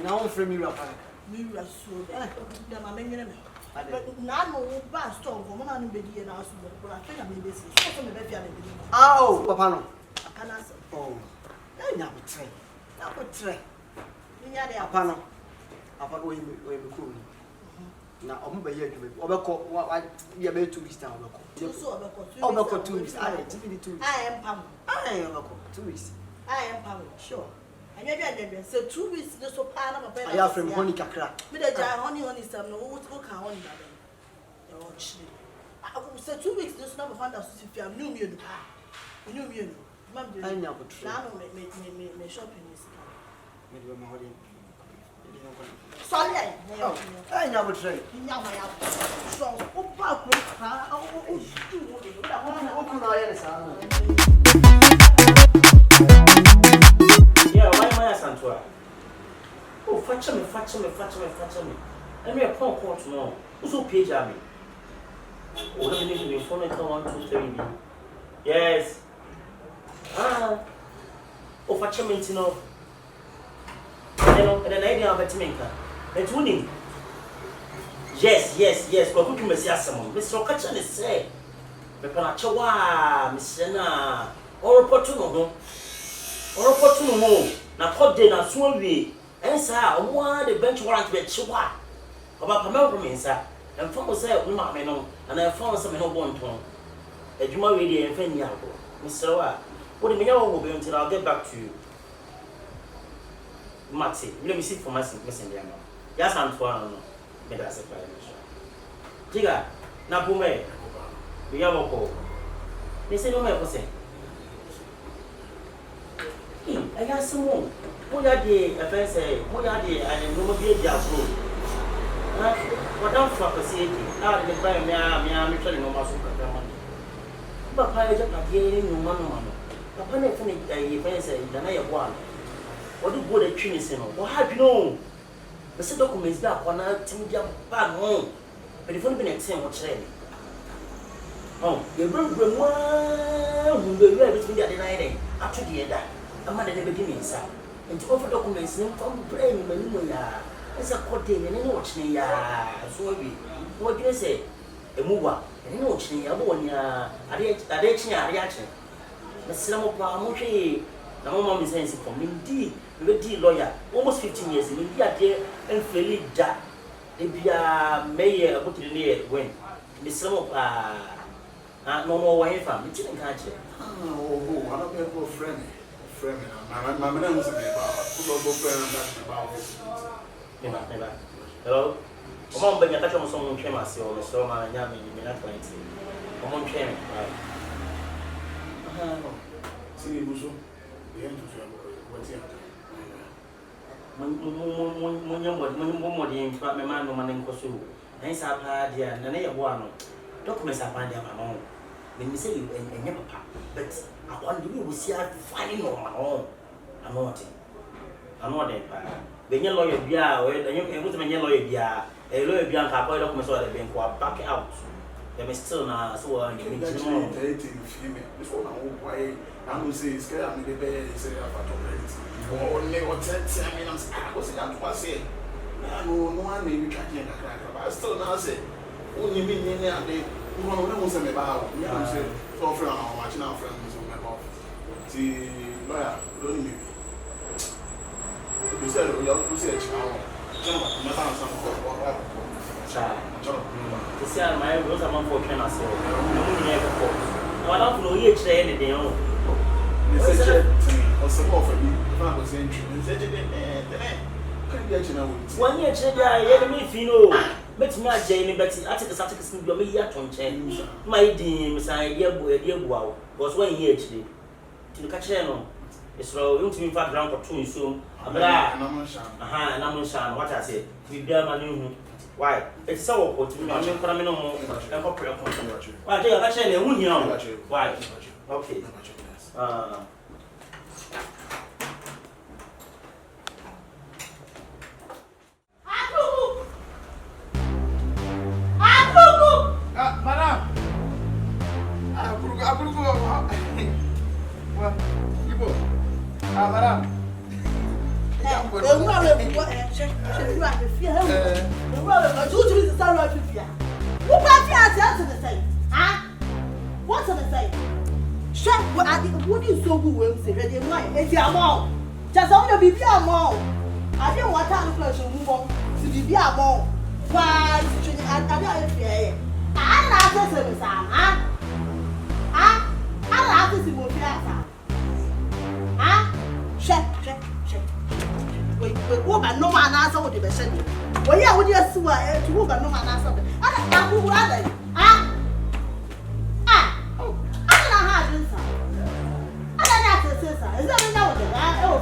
now I'm free mirror. Mirror so the mamma men. No, bad strong for one baby and house, but I think I may be oh, Papa, no. I can answer. Oh, I never try. Never try. Papa, no. Papa, we cool. Now, I'm by you. Overcoat, what you are 2 weeks down. Overcoat 2 weeks. I am Pam. I am overcoat 2 weeks. I am Pam, sure. And you're dead, so 2 weeks, the so pan of a pen. I have from Monica crack. With a giant honey on his son, no one will count on that. So 2 weeks, this number found out if you are new, you knew me. I never try. Now, may shopping is. Sorry, I never try. Now, my so, yeah, why am I Santua? Oh, fetch me. I'm a phone call tomorrow. Who's so page at me? Oh, let me need to phone call 1, 2, 3. Yes. Oh, fetch me, you know. And then I didn't have a timinka. And tuning. Yes. But who can say someone? Mr. Catcher is say. But Panachawa, Miss Senna, or Portuno. Or Portuno, now hot day, now swimmy. And sir, one the bench warrant with Chiwa. About Pamela, sir. And from say, we might know, and I found some no one tone. A Juma radio and Fenny Albo. Mr. What do you mean? I will be until I'll get back to you. Matty, let me see for my missing the amount. Yes, I'm for no. Maybe that's a private show. Tiga, Napume, we have a call. They say no more say. I got some more. What are the offense? What are the and no be a food? What I'm for city. Now the prime me trying no more super money. But I just not getting no man. Upon a funny offense, then I have one. What do you go to Trinity? What have you known? The set documents that one out to me bad home. But if only been exam or training. Oh, you bring one who will be between the other night after the other. A man never give me inside. And to offer documents from brain Manuya. It's a courting and an watching ya. So we what do you say? A mover and an watching ya. A reaction. The Slamo Mochi. The mom is saying for me, indeed, the lawyer, almost 15 years in India, and fairly that. If you are mayor, put in the when the sum of no more way from it didn't catch it. Oh, I don't get no friend. My man was about hello? Come on, bring a touch on someone came as you always saw my yammy, you may not find it. Come on, came. See, Buzo. When you're from my man, no man in Kosu, and Sapa, dear, and I one. Documents are finding my own. When you say you and your papa, but I want you to see her finding on my own. I'm not it. When your lawyer be out, and you can put my lawyer be out, a lawyer be on Capo documents or the bank back out. They may still not so I'm going to before now. I will say, scared me the bed, say, or only or 10 minutes. I was going to say, no one may be catching a crack, but I still not say, only me, and they want to know something about me. I say, so from our watching our friends on my mouth. See, lawyer, don't you? You said, we have to say, to see my rose among for China, so I'm never forced. I don't know each day anything. Or some more for me, if I was entry, and said, couldn't get you now. 1 year, I feel, but my Jamie, but I take the statistics in your yet on change. My dear, Miss Idea, wow, was 1 year today. To the Cachano, it's so to me, fat ground for 2 soon. And I'm sure what I say. We bear my new. Why? It's so awkward to me. I'm not coming on more and corporate. Why, they are actually a wound. Why? Okay. Madam. Madam. What's on the side? Shut what I did. What is so good when say ready? It's your mom. Just only be your mom. I didn't want to flash a move on to be your mom. Why? I don't fear. I don't have to say, huh? I don't have to see more theater. Huh? Shut. Wait, woman, no man answer what they said. Well, yeah, would you swear to woman, no man answer? I don't know who are they. Huh? Is that now the guy? Oh,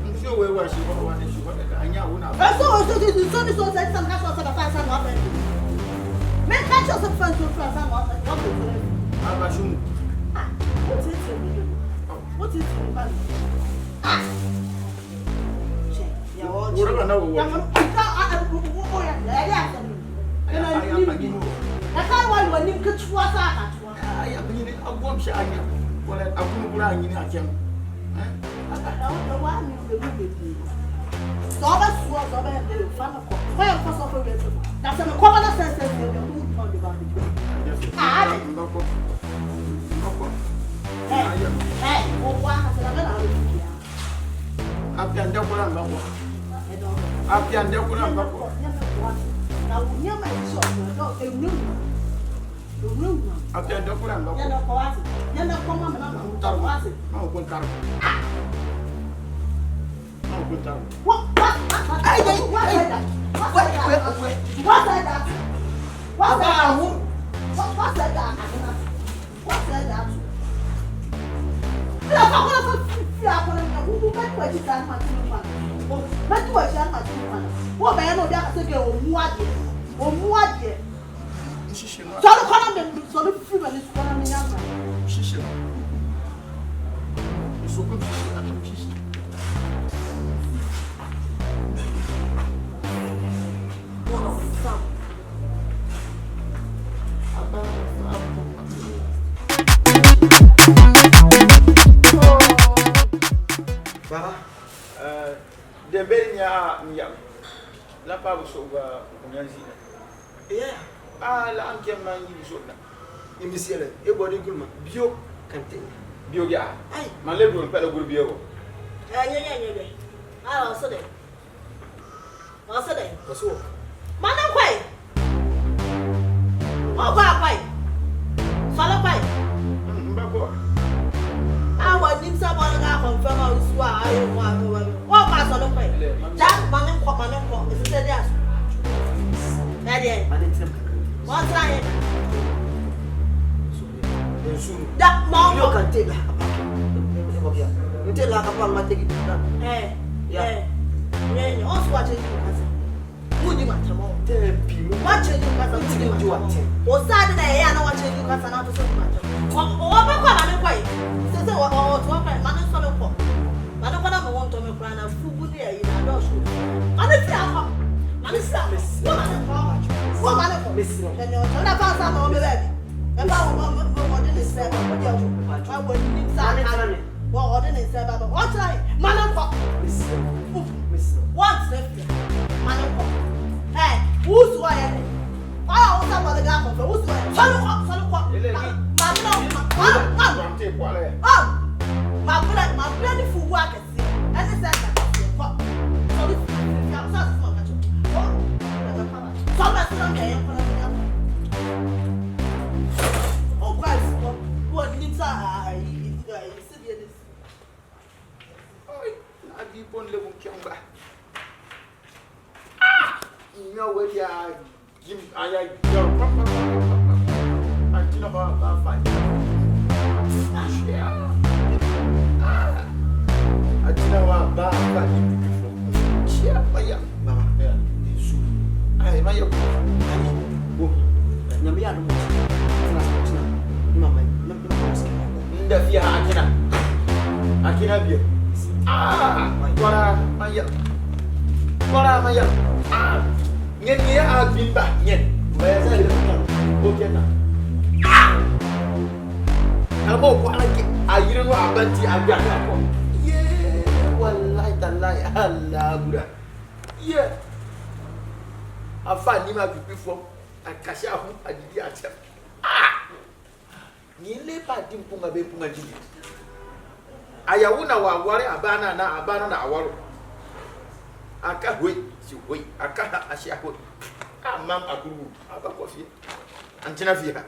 I'm sure where she wanted to shoot. I know now. So that some has also the fast and what make catch us a fun to fast and what I'm assuming. What's it? What is it? What do I know? I can't want when you could swat at I am being a bomb shot. Well, I wouldn't run in at him. I don't know why you do. So I was over the fun of where was over it. That's a common sense of the mood on the body. Hey, what has another? I've done double and double. I've done double and double. Now, near my shop, a room. I've done double and double. You're not going to come on and I'll go down. I'll go down. What? The Benya, La Pabs over Unyanzi. Yeah, I'm getting my new shoulder. In this year, a body good man, Bio can take Bioga. My liberal fellow will be over. I also there. Also there. What's all? Madam Quay. Oh, Quay. Follow Quay. I want him someone from Fellow Swire. What pass on the Quay? Jack Manning Common is it yes? Daddy, what's that? That mom can take until like a palm take it. Yeah, also watching you. Would you want to more? Watching you as a wood. Was Saturday, I know watching you as another so much. What am I? Says what one man solo for. I don't want to make a food there in a dog. Honestly, what man for Miss? And you're not about some of the baby. About what did it say? I would need Saturday. What didn't say about what's like? Man for Miss. What's left? Man, hey, who's why? I was about the gap of who's why? My bloody fool work is here. And it's like Mas é o que não? A mão qual que a ir no abante a viajar com. Yeah, wallahi tallahi Allah gura. Yeah. A fani ma pipi fo a kasha ho adidi a chef. Ah. Ni le pa dimpunga be punga didi. Ayawu na wa ware abana na awaro. Aka hoi si hoi aka asia hoi. Ah mam akuru aba kofi. Antina via.